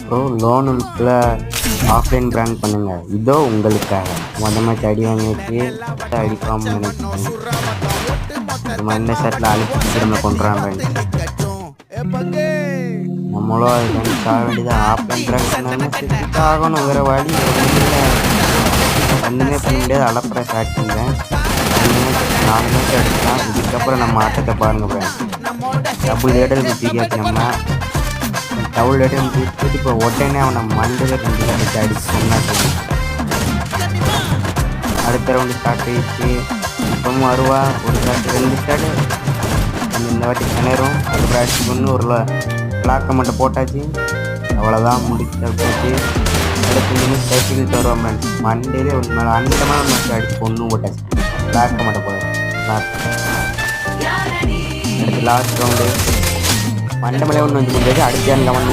Bro லோனுக்குள்ள offline prank பண்ணுங்க, இதோ உங்களுக்காக. மேட்ச் அடி வாங்கிட்டு அடிக்காம நினைக்கிறேன். இந்த செட்டில் அழிச்சு திரும்ப கொண்டுறான். நம்மளும் அது வந்து சாக வேண்டியது. ஆஃப்லைன் பிராங்க் பண்ணாலும் செஞ்சுட்டு ஆகணும், வேறு வழி ஒன்றுமே பண்ண முடியாது. அளப்புற ஸ்டார்ட் பண்ணுறேன். 4 மேட்ச் அடிக்கலாம். இதுக்கப்புறம் நம்ம ஆட்டத்தை பாருங்க ஃப்ரெண்ட்ஸ். Double ladder குத்திக்காச்சு. நம்ம டபுள் லேடர் குத்திட்டு இப்போ உடனே அவனை மண்டல 2 கட்டி அடிச்சு சொன்னாச்சு. அடுத்த ரவுண்டு ஸ்டார்ட் ஆகிடுச்சு. இப்பவும் வருவா. ஒரு ஸ்டார்ட் 2 ஸ்டார்ட் இந்த வாட்டி கிணறும் அதுக்கப்புறம் அடிச்சு ஒன்று ஒரு பிளாக்கை மட்டும் போட்டாச்சு. அவ்வளோதான், முடிச்ச போச்சு. அடுத்து சைக்கிள் தருவோம் ஃப்ரெண்ட்ஸ். மண்டேலே ஒரு மேலே அந்த மாதிரி மட்டும் அடிச்சு ஒன்றும் போட்டாச்சு. பிளாக்கை மட்டும் போட அடுத்து லாஸ்ட் ரவுண்டு மண்டை மேலே ஒன்று வந்து முடியாது. அடுத்த கவனம்